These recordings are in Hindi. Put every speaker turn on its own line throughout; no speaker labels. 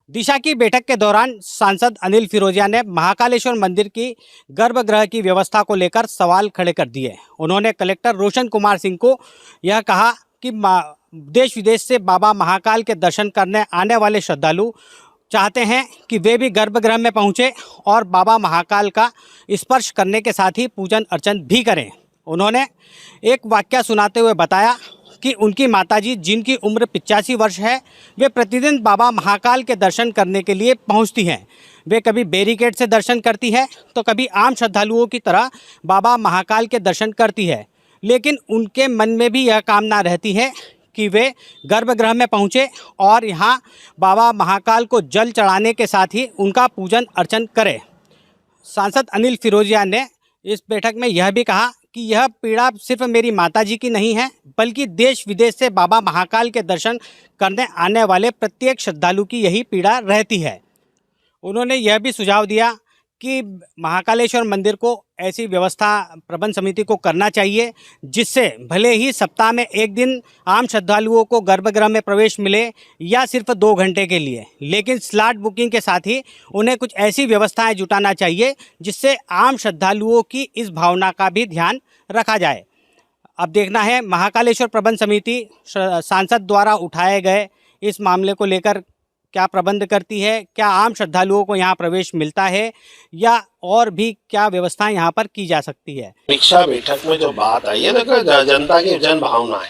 दिशा की बैठक के दौरान सांसद अनिल फिरोजिया ने महाकालेश्वर मंदिर की गर्भगृह की व्यवस्था को लेकर सवाल खड़े कर दिए। उन्होंने कलेक्टर रोशन कुमार सिंह को यह कहा कि देश विदेश से बाबा महाकाल के दर्शन करने आने वाले श्रद्धालु चाहते हैं कि वे भी गर्भगृह में पहुंचे और बाबा महाकाल का स्पर्श करने के साथ ही पूजन अर्चन भी करें। उन्होंने एक वाक्य सुनाते हुए बताया कि उनकी माताजी, जिनकी उम्र 85 वर्ष है, वे प्रतिदिन बाबा महाकाल के दर्शन करने के लिए पहुंचती हैं। वे कभी बैरिकेड से दर्शन करती है तो कभी आम श्रद्धालुओं की तरह बाबा महाकाल के दर्शन करती है, लेकिन उनके मन में भी यह कामना रहती है कि वे गर्भगृह में पहुँचे और यहाँ बाबा महाकाल को जल चढ़ाने के साथ ही उनका पूजन अर्चन करें। सांसद अनिल फिरोजिया ने इस बैठक में यह भी कहा कि यह पीड़ा सिर्फ मेरी माताजी की नहीं है, बल्कि देश विदेश से बाबा महाकाल के दर्शन करने आने वाले प्रत्येक श्रद्धालु की यही पीड़ा रहती है। उन्होंने यह भी सुझाव दिया कि महाकालेश्वर मंदिर को ऐसी व्यवस्था प्रबंध समिति को करना चाहिए जिससे भले ही सप्ताह में एक दिन आम श्रद्धालुओं को गर्भगृह में प्रवेश मिले या सिर्फ 2 घंटे के लिए, लेकिन स्लॉट बुकिंग के साथ ही उन्हें कुछ ऐसी व्यवस्थाएं जुटाना चाहिए जिससे आम श्रद्धालुओं की इस भावना का भी ध्यान रखा जाए। अब देखना है महाकालेश्वर प्रबंध समिति सांसद द्वारा उठाए गए इस मामले को लेकर क्या प्रबंध करती है, क्या आम श्रद्धालुओं को यहाँ प्रवेश मिलता है या और भी क्या व्यवस्थाएं यहाँ पर की जा सकती है।
समीक्षा बैठक में जो बात आई है, देखो जनता की जन भावना है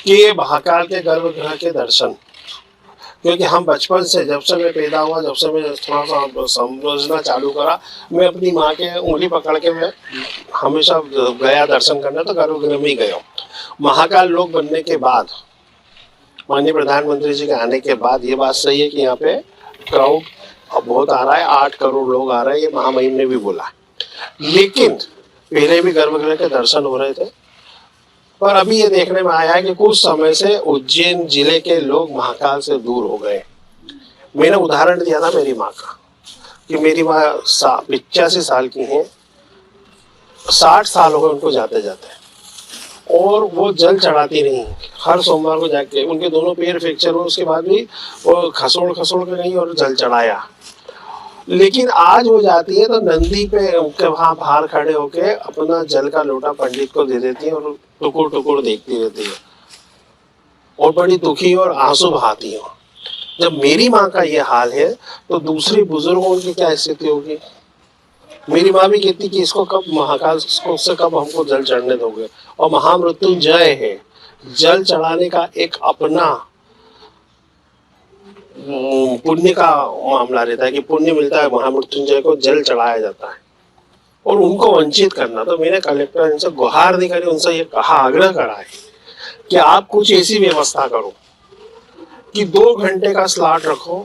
कि महाकाल के गर्भगृह के दर्शन, क्योंकि हम बचपन से, जब से मैं पैदा हुआ, जब से मैं थोड़ा सा समझना चालू करा, मैं अपनी माँ के उंगली पकड़ के मैं हमेशा गया दर्शन करने, तो गर्भगृह में ही गया। महाकाल लोग बनने के बाद, माननीय प्रधानमंत्री जी के आने के बाद ये बात सही है कि यहाँ पे क्राउड बहुत आ रहा है, 8 करोड़ लोग आ रहे हैं, ये महामहिम ने भी बोला। लेकिन पहले भी गर्भगृह के दर्शन हो रहे थे, पर अभी ये देखने में आया है कि कुछ समय से उज्जैन जिले के लोग महाकाल से दूर हो गए। मैंने उदाहरण दिया था मेरी माँ का कि मेरी माँ 85 साल की है, 60 साल हो गए उनको जाते जाते, और वो जल चढ़ाती नहीं। हर सोमवार को जाके उनके दोनों पैर फ्रैक्चर हुए, उसके बाद भी वो खसोड़ के गई और जल चढ़ाया। लेकिन आज वो जाती है तो नंदी पे उनके वहाँ बाहर खड़े होके अपना जल का लोटा पंडित को दे देती है और टुकुर टुकुर देखती रहती है और बड़ी दुखी और आंसू बहाती है। जब मेरी माँ का ये हाल है तो दूसरी बुजुर्गों की क्या स्थिति होगी। मेरी माँ भी कहती कि इसको कब महाकाल से कब हमको जल चढ़ने दोगे। और महामृत्युंजय है, जल चढ़ाने का एक अपना पुण्य का मामला रहता है कि पुण्य मिलता है, महामृत्युंजय को जल चढ़ाया जाता है और उनको वंचित करना। तो मैंने कलेक्टर इनसे गुहार नहीं करी, उनसे ये कहा, आग्रह करा है कि आप कुछ ऐसी व्यवस्था करो कि 2 घंटे का स्लॉट रखो,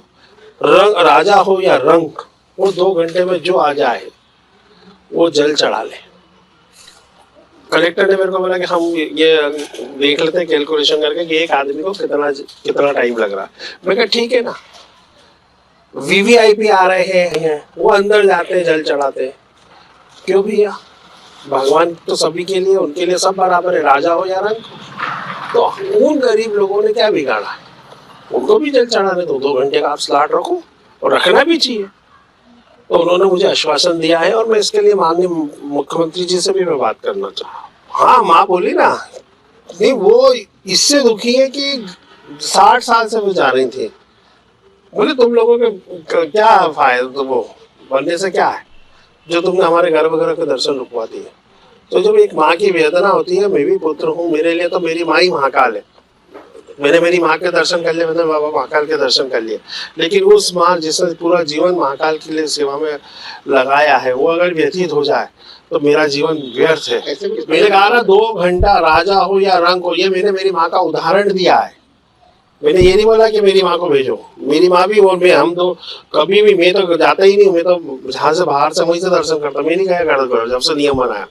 रंग राजा हो या रंग, वो 2 घंटे में जो आ जाए वो जल चढ़ा ले। कलेक्टर ने मेरे को बोला कि हम ये देख लेते हैं कैलकुलेशन करके कि एक आदमी को कितना टाइम लग रहा है। मैं कहा ठीक है ना, वीवीआईपी आ रहे हैं, वो अंदर जाते हैं, जल चढ़ाते हैं, क्यों भैया, भगवान तो सभी के लिए, उनके लिए सब बराबर है, राजा हो या रंग। तो उन गरीब लोगों ने क्या बिगाड़ा है, उनको भी जल चढ़ाने दो, 2 घंटे का आप स्लॉट रखो और रखना भी चाहिए। तो उन्होंने मुझे आश्वासन दिया है और मैं इसके लिए माननीय मुख्यमंत्री जी से भी मैं बात करना चाहूँ। हाँ, माँ बोली ना, नहीं वो इससे दुखी है कि 60 साल से वो जा रही थी। बोले तुम लोगों के क्या फायदा, तो वो बनने से क्या है जो तुमने हमारे गर्भगृह के दर्शन रुकवा दिए। तो जब एक माँ की वेदना होती है, मैं भी पुत्र हूँ, मेरे लिए तो मेरी माँ ही महाकाल है। मैंने मेरी माँ के दर्शन कर लिए, मैंने बाबा महाकाल के दर्शन कर लिए, लेकिन उस माँ जिसने पूरा जीवन महाकाल के लिए सेवा में लगाया है, वो अगर व्यतीत हो जाए तो मेरा जीवन व्यर्थ है। मैंने कहा ना, 2 घंटा राजा हो या रंग हो, ये मैंने मेरी माँ का उदाहरण दिया है। मैंने ये नहीं बोला कि मेरी माँ को भेजो, मेरी माँ भी और मैं, हम तो कभी भी, मैं तो जाता ही नहीं, मैं तो जहाँ से बाहर से वहीं से दर्शन करता, मैं नहीं गया गर्भगृह जब से नियम बनाया।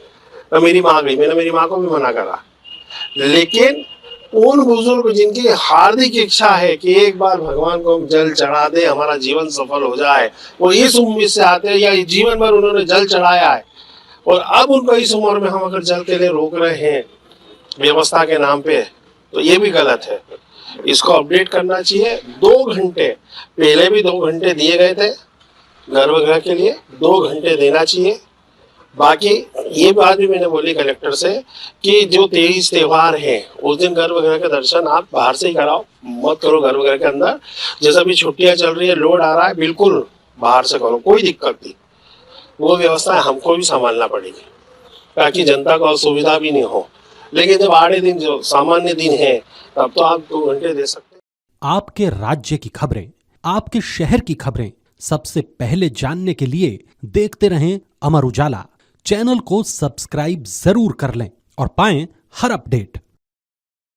तो मेरी माँ गई, मैंने मेरी माँ को भी मना करा। लेकिन उन बुजुर्ग जिनकी हार्दिक इच्छा है कि एक बार भगवान को हम जल चढ़ा दे, हमारा जीवन सफल हो जाए, वो इस उम्मीद से आते हैं, या जीवन भर उन्होंने जल चढ़ाया है और अब उनको इस उम्र में हम अगर जल के लिए रोक रहे हैं व्यवस्था के नाम पे, तो ये भी गलत है। इसको अपडेट करना चाहिए। 2 घंटे पहले भी 2 घंटे दिए गए थे गर्भगृह के लिए, 2 घंटे देना चाहिए। बाकी ये बात भी मैंने बोली कलेक्टर से कि जो 23 त्योहार है उस दिन गर्भगृह के दर्शन आप बाहर से ही कराओ, मत करो गर्भगृह के अंदर। जैसा भी छुट्टियां चल रही है, लोड आ रहा है, बिल्कुल बाहर से करो, कोई दिक्कत नहीं। वो व्यवस्था हमको भी संभालना पड़ेगी ताकि जनता को असुविधा भी नहीं हो। लेकिन जब 8 दिन जो सामान्य दिन है तब तो आप 2 घंटे दे सकते हैं।
आपके राज्य की खबरें, आपके शहर की खबरें सबसे पहले जानने के लिए देखते रहें अमर उजाला। चैनल को सब्सक्राइब जरूर कर लें और पाएं हर अपडेट।